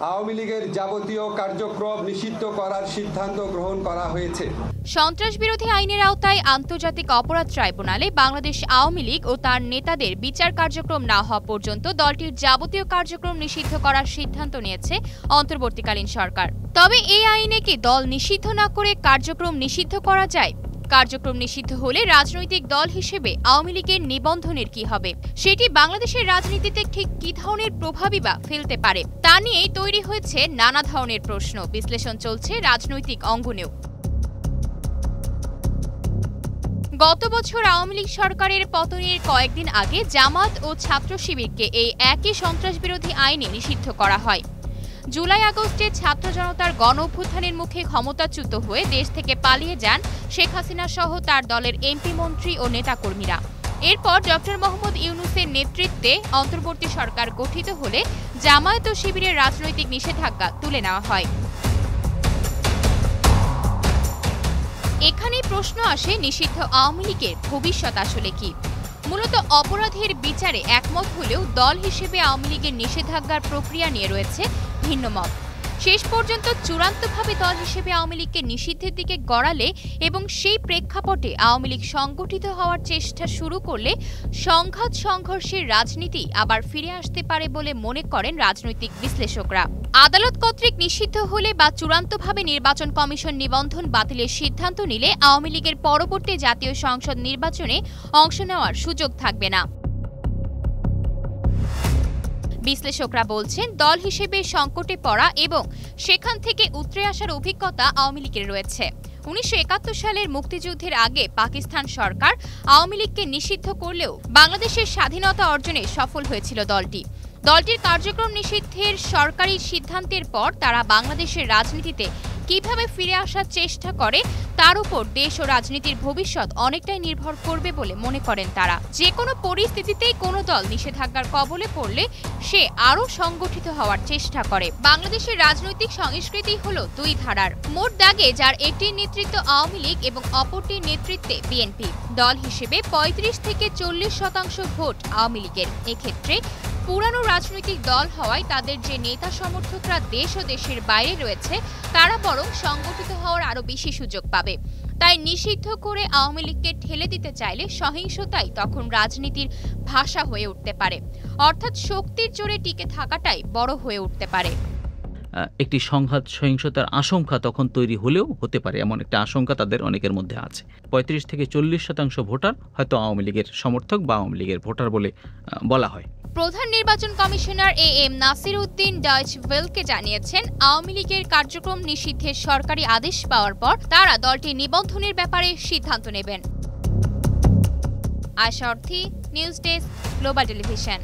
আওয়ামী লীগের যাবতীয় কার্যক্রম নিষিদ্ধ করার সিদ্ধান্ত গ্রহণ করা হয়েছে। সন্ত্রাস বিরোধী আইনের আওতায় আন্তর্জাতিক অপরাধ ট্রাইব্যুনালে বাংলাদেশ আওয়ামী লীগ ও তার নেতাদের বিচার কার্যক্রম না হওয়া পর্যন্ত দলটির যাবতীয় কার্যক্রম নিষিদ্ধ করার সিদ্ধান্ত নিয়েছে অন্তর্বর্তীকালীন সরকার। তবে এই আইনে কি দল নিষিদ্ধ না করে কার্যক্রম নিষিদ্ধ করা যায়? কার্যক্রম নিষিদ্ধ হলে রাজনৈতিক দল হিসেবে আওয়ামী লীগের নিবন্ধনের কি হবে? সেটি বাংলাদেশের রাজনীতিতে ঠিক কি ধরনের প্রভাবই বা ফেলতে পারে তা নিয়েই তৈরি হয়েছে নানা ধরনের প্রশ্ন। বিশ্লেষণ চলছে রাজনৈতিক অঙ্গনেও। গত বছর আওয়ামী লীগ সরকারের পতনের কয়েকদিন আগে জামাত ও ছাত্র শিবিরকে এই একই সন্ত্রাসবিরোধী আইনে নিষিদ্ধ করা হয়। জুলাই আগস্টে ছাত্র জনতার গণ অভ্যুত্থানের মুখে ক্ষমতাচ্যুত হয়ে দেশ থেকে পালিয়ে যান শেখ হাসিনা সহ তার দলের এমপি মন্ত্রী ও নেতাকর্মীরা। এরপর ডক্টর মোহাম্মদ ইউনূসের নেতৃত্বে অন্তর্বর্তী সরকার গঠিত হলে জামায়াত ও শিবিরের রাজনৈতিক নিষেধাজ্ঞা তুলে নেওয়া হয়। এখানেই প্রশ্ন আসে, নিষিদ্ধ আওয়ামী লীগের ভবিষ্যৎ আসলে কি? মূলত অপরাধের বিচারে একমত হলেও দল হিসেবে আওয়ামী লীগের নিষেধাজ্ঞার প্রক্রিয়া নিয়ে রয়েছে ভিন্ন মত। শেষ পর্যন্ত চূড়ান্তভাবে দল হিসেবে আওয়ামী লীগকে নিষিদ্ধের দিকে গড়ালে এবং সেই প্রেক্ষাপটে আওয়ামী লীগ সংগঠিত হওয়ার চেষ্টা শুরু করলে সংঘাত সংঘর্ষের রাজনীতি আবার ফিরে আসতে পারে বলে মনে করেন রাজনৈতিক বিশ্লেষকরা। আদালত কর্তৃক নিষিদ্ধ হলে বা চূড়ান্তভাবে নির্বাচন কমিশন নিবন্ধন বাতিলের সিদ্ধান্ত নিলে আওয়ামী লীগের পরবর্তী জাতীয় সংসদ নির্বাচনে অংশ নেওয়ার সুযোগ থাকবে না। বিশ্লেষকরা বলছেন, দল হিসেবে সংকটে পড়া এবং সেখান থেকে উতরে আসার অভিজ্ঞতা আওয়ামী লীগের রয়েছে। 1971 সালের মুক্তিযুদ্ধের আগে পাকিস্তান সরকার আওয়ামী লীগকে নিষিদ্ধ করলেও বাংলাদেশের স্বাধীনতা অর্জনে সফল হয়েছিল দলটি। দলটির কার্যক্রম নিষিদ্ধের সরকারি সিদ্ধান্তের পর তারা বাংলাদেশের রাজনীতিতে কিভাবে ফিরে আসার চেষ্টা করে তার উপর দেশ ও রাজনীতির ভবিষ্যৎ অনেকটাই নির্ভর করবে বলে মনে করেন তারা। যে কোনো পরিস্থিতিতেই কোনো দল নিষেধাজ্ঞার কবলে পড়লে সে আরও সংগঠিত হওয়ার চেষ্টা করে। বাংলাদেশের রাজনৈতিক সংস্কৃতি হলো দুই ধারার। মোট দাগে যার একটির নেতৃত্ব আওয়ামী লীগ এবং অপরটির নেতৃত্বে বিএনপি। দল হিসেবে 35 থেকে 40% ভোট আওয়ামী লীগের। এক্ষেত্রে পুরানো রাজনৈতিক দল হওয়ায় তাদের যে নেতা সমর্থকরা দেশ ও দেশের বাইরে রয়েছে তারা বরং সংগঠিত হওয়ার আরো বেশি সুযোগ পাবে। তাই নিষিদ্ধ করে আওয়ামী লীগকে ঠেলে দিতে চাইলে সহিংসতাই তখন রাজনীতির ভাষা হয়ে উঠতে পারে, অর্থাৎ শক্তির জোরে টিকে থাকাটাই বড় হয়ে উঠতে পারে। একটি সংঘাত সহিংসতার আশঙ্কা তখন তৈরি হলেও হতে পারে, এমন একটা আশঙ্কা তাদের অনেকের মধ্যে আছে। 35 থেকে 40% ভোটার হয়তো আওয়ামী লীগের সমর্থক বা আওয়ামী লীগের ভোটার বলে বলা হয়। প্রধান নির্বাচন commissioner M Nasir Uddin Deutsche ওয়েলকে জানিয়েছেন, আওয়ামী লীগের কার্যক্রম নিষিদ্ধের সরকারি আদেশ পাওয়ার পর তারা দলটি নিবন্ধনের ব্যাপারে সিদ্ধান্ত নেবেন। আয়শা অর্থী, নিউজ ডেস্ক, গ্লোবাল টেলিভিশন।